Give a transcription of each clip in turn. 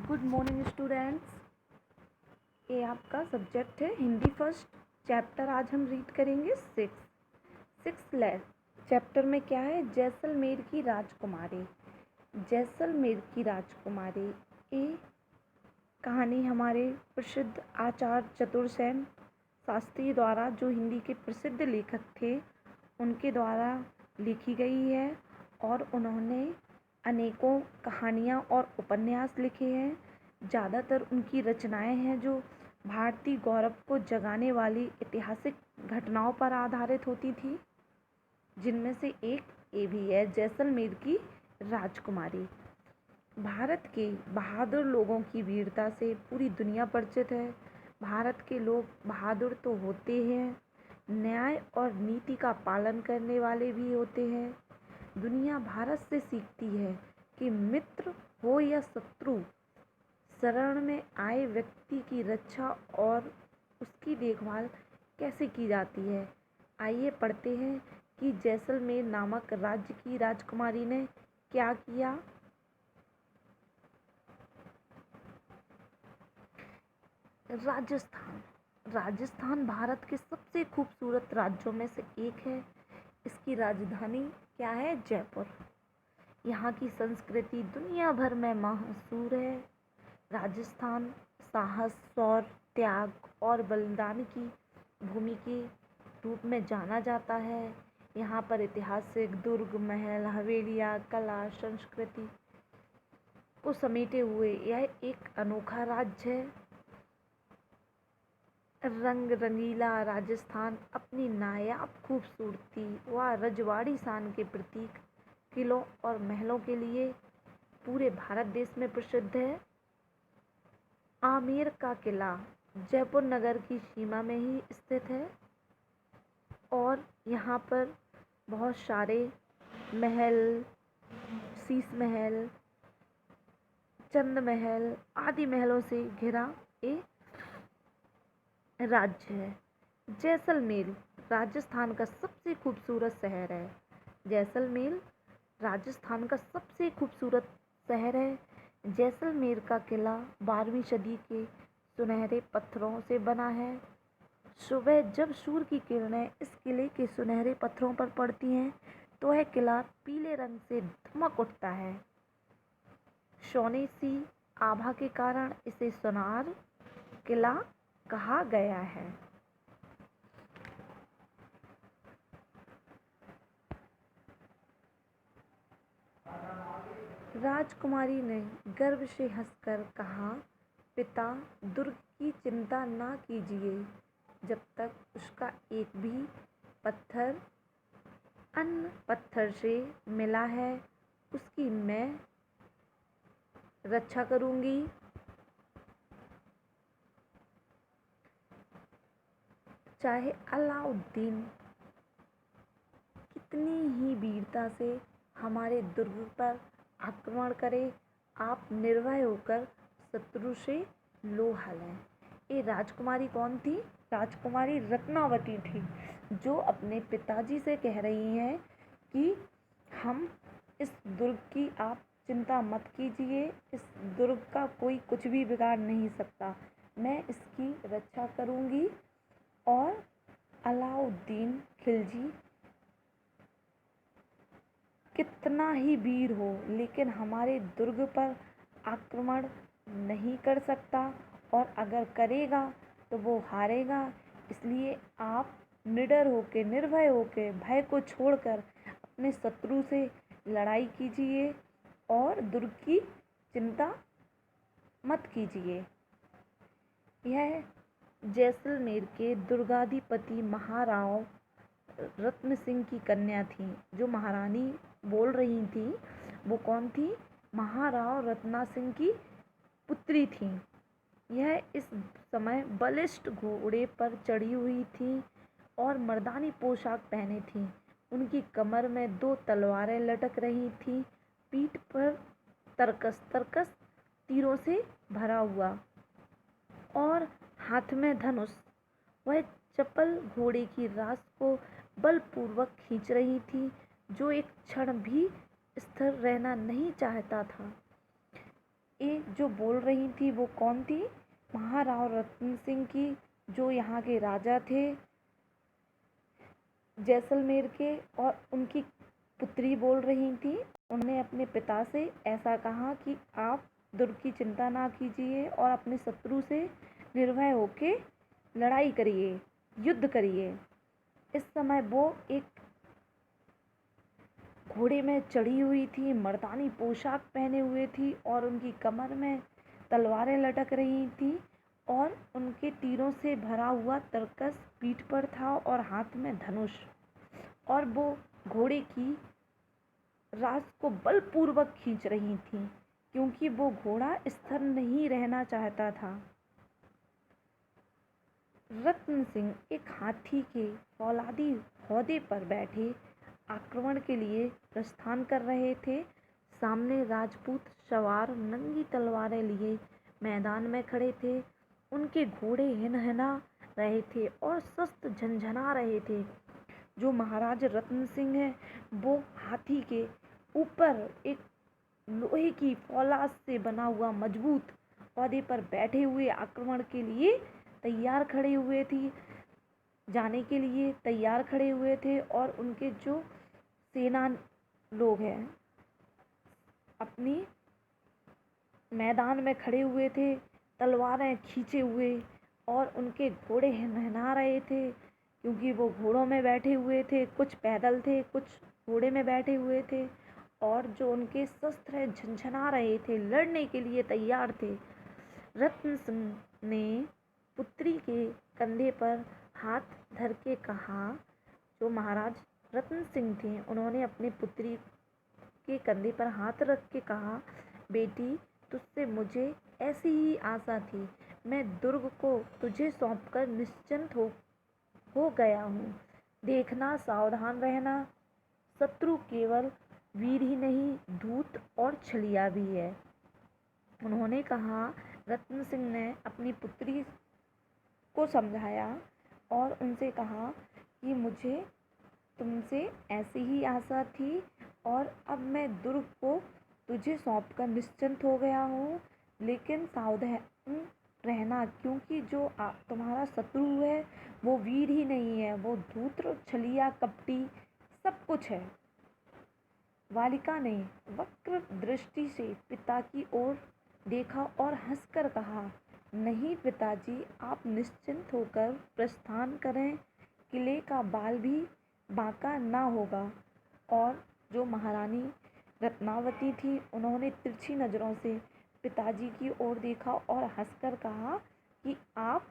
Good morning students. ये आपका subject है हिंदी फर्स्ट चैप्टर। आज हम रीड करेंगे सिक्स चैप्टर में क्या है, जैसलमेर की राजकुमारी। जैसलमेर की राजकुमारी ये कहानी हमारे प्रसिद्ध आचार्य चतुरसेन शास्त्री द्वारा, जो हिंदी के प्रसिद्ध लेखक थे, उनके द्वारा लिखी गई है और उन्होंने अनेकों कहानियाँ और उपन्यास लिखे हैं। ज़्यादातर उनकी रचनाएं हैं जो भारतीय गौरव को जगाने वाली ऐतिहासिक घटनाओं पर आधारित होती थी, जिनमें से एक ये भी है, जैसलमेर की राजकुमारी। भारत के बहादुर लोगों की वीरता से पूरी दुनिया परिचित है। भारत के लोग बहादुर तो होते हैं, न्याय और नीति का पालन करने वाले भी होते हैं। दुनिया भारत से सीखती है कि मित्र हो या शत्रु, शरण में आए व्यक्ति की रक्षा और उसकी देखभाल कैसे की जाती है। आइए पढ़ते हैं कि जैसलमेर नामक राज्य की राजकुमारी ने क्या किया। राजस्थान भारत के सबसे खूबसूरत राज्यों में से एक है। इसकी राजधानी क्या है? जयपुर। यहाँ की संस्कृति दुनिया भर में मशहूर है। राजस्थान साहस, शौर्य, त्याग और बलिदान की भूमि के रूप में जाना जाता है। यहाँ पर ऐतिहासिक दुर्ग, महल, हवेलियाँ, कला, संस्कृति को समेटे हुए यह एक अनोखा राज्य है। रंग रंगीला राजस्थान अपनी नायाब खूबसूरती व रजवाड़ी शान के प्रतीक, किलों और महलों के लिए पूरे भारत देश में प्रसिद्ध है। आमेर का किला जयपुर नगर की सीमा में ही स्थित है और यहाँ पर बहुत सारे महल, शीश महल, चंद महल आदि महलों से घिरा एक राज्य है। जैसलमेर राजस्थान का सबसे खूबसूरत शहर है। जैसलमेर राजस्थान का सबसे खूबसूरत शहर है। जैसलमेर का किला 12वीं सदी के सुनहरे पत्थरों से बना है। सुबह जब सूर्य की किरणें इस किले के सुनहरे पत्थरों पर पड़ती हैं तो यह किला पीले रंग से धमक उठता है। सोने सी आभा के कारण इसे सोनार किला कहा गया है। राजकुमारी ने गर्व से हंसकर कहा, पिता, दुर्ग की चिंता ना कीजिए। जब तक उसका एक भी पत्थर अन्य पत्थर से मिला है, उसकी मैं रक्षा करूंगी। चाहे अलाउद्दीन कितनी ही वीरता से हमारे दुर्ग पर आक्रमण करे, आप निर्भय होकर शत्रु से लोहा लें। ये राजकुमारी कौन थी? राजकुमारी रत्नावती थी, जो अपने पिताजी से कह रही हैं कि हम इस दुर्ग की आप चिंता मत कीजिए, इस दुर्ग का कोई कुछ भी बिगाड़ नहीं सकता, मैं इसकी रक्षा करूंगी। और अलाउद्दीन खिलजी कितना ही वीर हो, लेकिन हमारे दुर्ग पर आक्रमण नहीं कर सकता, और अगर करेगा तो वो हारेगा। इसलिए आप निडर होकर, निर्भय होकर, भय को छोड़कर अपने शत्रु से लड़ाई कीजिए और दुर्ग की चिंता मत कीजिए। यह जैसलमेर के दुर्गाधिपति महाराव रत्न सिंह की कन्या थी। जो महारानी बोल रही थी वो कौन थी? महाराव रत्ना सिंह की पुत्री थी। यह इस समय बलिष्ठ घोड़े पर चढ़ी हुई थी और मर्दानी पोशाक पहने थी। उनकी कमर में 2 तलवारें लटक रही थी, पीठ पर तरकस तीरों से भरा हुआ और हाथ में धनुष। वह चपल घोड़े की रास को बलपूर्वक खींच रही थी, जो एक क्षण भी स्थिर रहना नहीं चाहता था। ये जो बोल रही थी वो कौन थी? महाराव रतन सिंह की, जो यहाँ के राजा थे जैसलमेर के, और उनकी पुत्री बोल रही थी। उन्होंने अपने पिता से ऐसा कहा कि आप दुर्ग की चिंता ना कीजिए और अपने शत्रु से निर्भय होके लड़ाई करिए, युद्ध करिए। इस समय वो एक घोड़े में चढ़ी हुई थी, मर्दानी पोशाक पहने हुए थी और उनकी कमर में तलवारें लटक रही थी और उनके तीरों से भरा हुआ तरकस पीठ पर था और हाथ में धनुष। और वो घोड़े की रास को बलपूर्वक खींच रही थी, क्योंकि वो घोड़ा स्थिर नहीं रहना चाहता था। रत्न सिंह एक हाथी के फौलादी हौदे पर बैठे आक्रमण के लिए प्रस्थान कर रहे थे। सामने राजपूत सवार नंगी तलवारें लिए मैदान में खड़े थे। उनके घोड़े हिनहिना रहे थे और शस्त्र झनझना रहे थे। जो महाराज रत्न सिंह है वो हाथी के ऊपर एक लोहे की फौलाद से बना हुआ मजबूत पौधे पर बैठे हुए आक्रमण के लिए तैयार खड़े हुए थे, जाने के लिए तैयार खड़े हुए थे। और उनके जो सेना लोग हैं अपनी मैदान में खड़े हुए थे, तलवारें खींचे हुए, और उनके घोड़े हिनहिना रहे थे, क्योंकि वो घोड़ों में बैठे हुए थे। कुछ पैदल थे, कुछ घोड़े में बैठे हुए थे, और जो उनके शस्त्र झनझना रहे थे, लड़ने के लिए तैयार थे। रत्न सिंह ने पुत्री के कंधे पर हाथ धर के कहा, जो महाराज रत्न सिंह थे उन्होंने अपनी पुत्री के कंधे पर हाथ रख के कहा, बेटी, तुझसे मुझे ऐसी ही आशा थी। मैं दुर्ग को तुझे सौंपकर निश्चिंत हो गया हूँ। देखना, सावधान रहना, शत्रु केवल वीर ही नहीं, धूर्त और छलिया भी है। उन्होंने कहा। रत्न सिंह ने अपनी पुत्री को समझाया और उनसे कहा कि मुझे तुमसे ऐसी ही आशा थी और अब मैं दुर्ग को तुझे सौंपकर निश्चिंत हो गया हूँ, लेकिन सावधान रहना, क्योंकि जो तुम्हारा शत्रु है वो वीर ही नहीं है, वो धूर्त, छलिया, कपटी सब कुछ है। बालिका ने वक्र दृष्टि से पिता की ओर देखा और हंसकर कहा, नहीं पिताजी, आप निश्चिंत होकर प्रस्थान करें, किले का बाल भी बांका ना होगा। और जो महारानी रत्नावती थी उन्होंने तिरछी नज़रों से पिताजी की ओर देखा और हंसकर कहा कि आप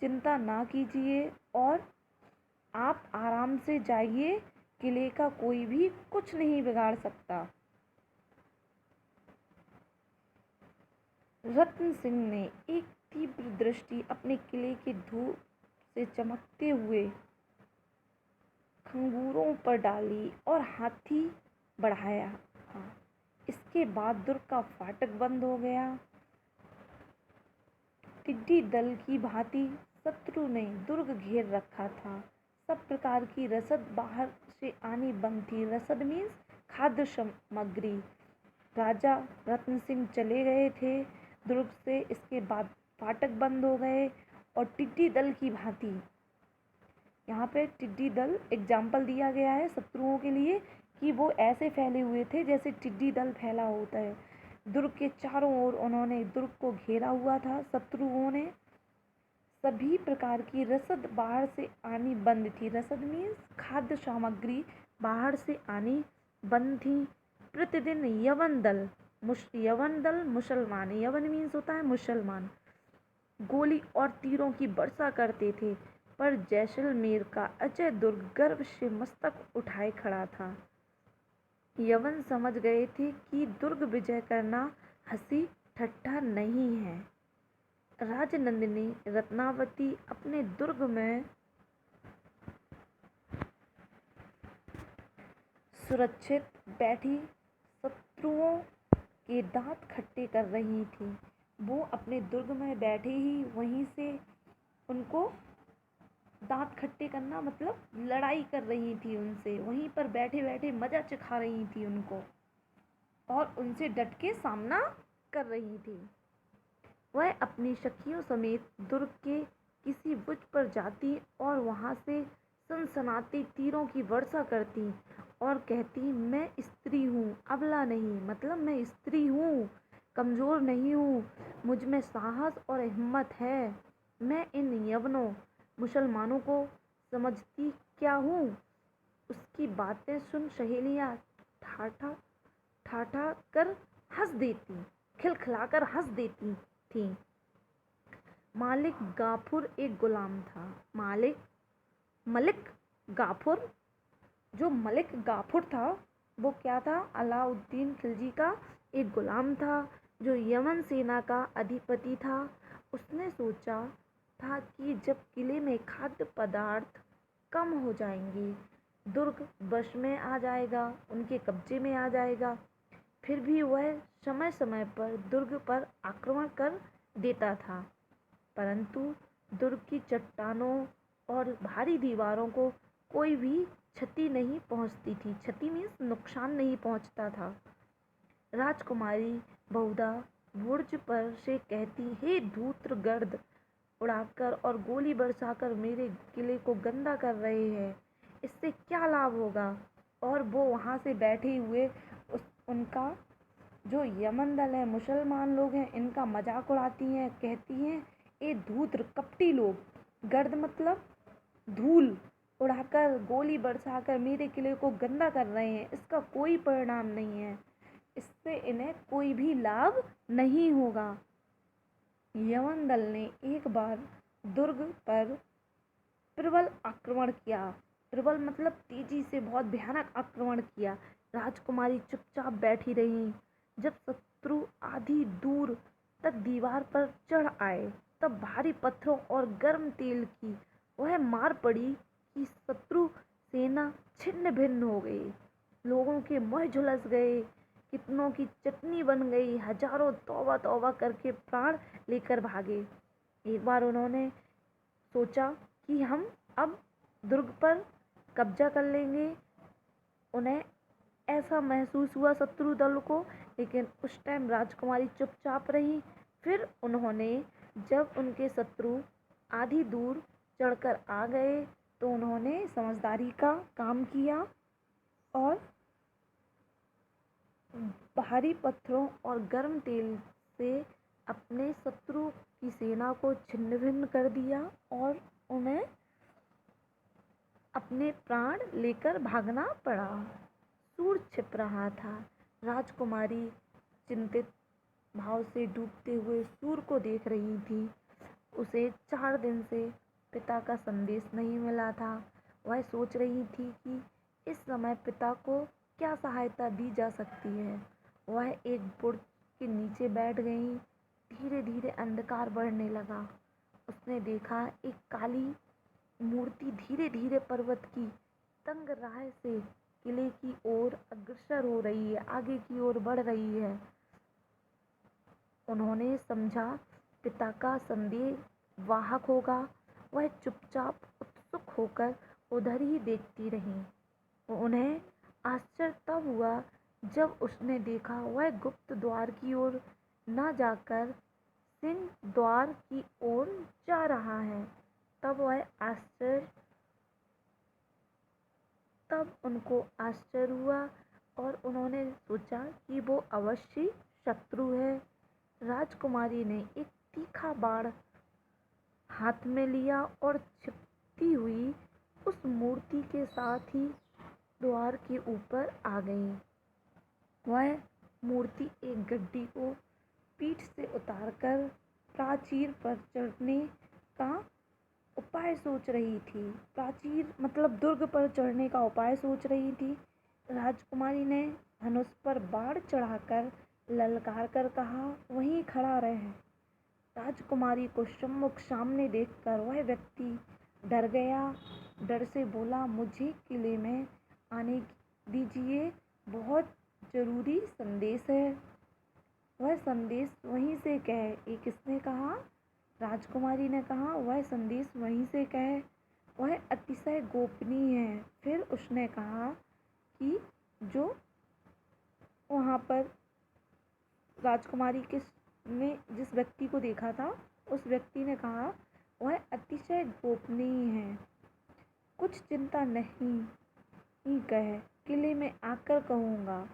चिंता ना कीजिए और आप आराम से जाइए, किले का कोई भी कुछ नहीं बिगाड़ सकता। रत्न सिंह ने एक तीव्र दृष्टि अपने किले के धूप से चमकते हुए खंगूरों पर डाली और हाथी बढ़ाया। इसके बाद दुर्ग का फाटक बंद हो गया। टिड्डी दल की भांति शत्रु ने दुर्ग घेर रखा था। सब प्रकार की रसद बाहर से आनी बंद थी। रसद मीन्स खाद्य सामग्री। राजा रत्न सिंह चले गए थे दुर्ग से। इसके बाद फाटक बंद हो गए और टिड्डी दल की भांति, यहाँ पे टिड्डी दल एग्जाम्पल दिया गया है शत्रुओं के लिए कि वो ऐसे फैले हुए थे जैसे टिड्डी दल फैला होता है। दुर्ग के चारों ओर उन्होंने दुर्ग को घेरा हुआ था शत्रुओं ने। सभी प्रकार की रसद बाहर से आनी बंद थी। रसद मीन्स खाद्य सामग्री बाहर से आनी बंद थी। प्रतिदिन यवन दल मुसलमान, यवन मीन्स होता है मुसलमान, गोली और तीरों की वर्षा करते थे, पर जैसलमेर का अजय दुर्ग गर्व से मस्तक उठाए खड़ा था। यवन समझ गए थे कि दुर्ग विजय करना हंसी ठट्ठा नहीं है। राजनंदिनी रत्नावती अपने दुर्ग में सुरक्षित बैठी शत्रुओं के दांत खट्टे कर रही थी। वो अपने दुर्ग में बैठे ही वहीं से उनको दांत खट्टे करना मतलब लड़ाई कर रही थी उनसे, वहीं पर बैठे बैठे मजा चखा रही थी उनको और उनसे डट के सामना कर रही थी। वह अपनी सखियों समेत दुर्ग के किसी बुर्ज पर जाती और वहां से सनसनाती तीरों की वर्षा करती और कहती, मैं स्त्री हूँ, अबला नहीं, मतलब मैं स्त्री हूँ, कमज़ोर नहीं हूँ, मुझ में साहस और हिम्मत है। मैं इन यवनों मुसलमानों को समझती क्या हूँ। उसकी बातें सुन सहेलियाँ ठाठा ठाठा कर हंस देती, खिलखिलाकर हंस देती थीं। मालिक गाफुर एक गुलाम था। मलिक गाफुर, जो मलिक गाफुर था वो क्या था? अलाउद्दीन खिलजी का एक गुलाम था जो यमन सेना का अधिपति था। उसने सोचा था कि जब किले में खाद्य पदार्थ कम हो जाएंगे, दुर्ग वश में आ जाएगा, उनके कब्जे में आ जाएगा। फिर भी वह समय समय पर दुर्ग पर आक्रमण कर देता था, परंतु दुर्ग की चट्टानों और भारी दीवारों को कोई भी क्षति नहीं पहुंचती थी। क्षति मीन्स नुकसान नहीं पहुंचता था। राजकुमारी बहुधा बुर्ज पर से कहती, हे धूर्तगर्द, उड़ाकर और गोली बरसाकर मेरे किले को गंदा कर रहे हैं, इससे क्या लाभ होगा? और वो वहाँ से बैठे हुए उनका जो यमन दल है, मुसलमान लोग हैं, इनका मजाक उड़ाती हैं, कहती हैं, ये धूर्त कपटी लोग, गर्द मतलब धूल उड़ाकर गोली बरसाकर मेरे किले को गंदा कर रहे हैं, इसका कोई परिणाम नहीं है, इससे इन्हें कोई भी लाभ नहीं होगा। यमन दल ने एक बार दुर्ग पर प्रबल आक्रमण किया। प्रबल मतलब तेजी से बहुत भयानक आक्रमण किया। राजकुमारी चुपचाप बैठी रही। जब शत्रु आधी दूर तक दीवार पर चढ़ आए, तब भारी पत्थरों और गर्म तेल की वह मार पड़ी कि शत्रु सेना छिन्न भिन्न हो गई। लोगों के मुंह झुलस गए, कितनों की चटनी बन गई, हजारों तौबा तौबा करके प्राण लेकर भागे। एक बार उन्होंने सोचा कि हम अब दुर्ग पर कब्जा कर लेंगे। उन्हें ऐसा महसूस हुआ शत्रु दल को, लेकिन उस टाइम राजकुमारी चुपचाप रही। फिर उन्होंने, जब उनके शत्रु आधी दूर चढ़कर आ गए, तो उन्होंने समझदारी का काम किया और भारी पत्थरों और गर्म तेल से अपने शत्रु की सेना को छिन्न भिन्न कर दिया और उन्हें अपने प्राण लेकर भागना पड़ा। सूर्य छिप रहा था। राजकुमारी चिंतित भाव से डूबते हुए सूर्य को देख रही थी। उसे 4 दिन से पिता का संदेश नहीं मिला था। वह सोच रही थी कि इस समय पिता को क्या सहायता दी जा सकती है। वह एक बुर्ज के नीचे बैठ गई। धीरे धीरे अंधकार बढ़ने लगा। उसने देखा एक काली मूर्ति धीरे धीरे पर्वत की तंग राह से किले की ओर अग्रसर हो रही है, आगे की ओर बढ़ रही है। उन्होंने समझा पिता का संदेश वाहक होगा। वह चुपचाप उत्सुक होकर उधर ही देखती रही। उन्हें आश्चर्य तब हुआ जब उसने देखा वह गुप्त द्वार की ओर न जाकर सिंह द्वार की ओर जा रहा है। तब उनको आश्चर्य हुआ और उन्होंने सोचा कि वो अवश्य शत्रु है। राजकुमारी ने एक तीखा बाण हाथ में लिया और छिपती हुई उस मूर्ति के साथ ही द्वार के ऊपर आ गई। वह मूर्ति एक गड्डी को पीठ से उतारकर प्राचीर पर चढ़ने का उपाय सोच रही थी। प्राचीर मतलब दुर्ग पर चढ़ने का उपाय सोच रही थी। राजकुमारी ने धनुष पर बाण चढ़ाकर ललकार कर कहा, वहीं खड़ा रहे। राजकुमारी को सम्मुख सामने देखकर वह व्यक्ति डर गया। डर से बोला, मुझे किले में आने दीजिए, बहुत जरूरी संदेश है। वह संदेश वहीं से कहे। ये किसने कहा? राजकुमारी ने कहा, वह संदेश वहीं से कहे, वह अतिशय गोपनीय है। फिर उसने कहा कि जो वहाँ पर राजकुमारी के ने जिस व्यक्ति को देखा था उस व्यक्ति ने कहा, वह अतिशय गोपनीय है। कुछ चिंता नहीं, ही कह किले में आकर कहूँगा।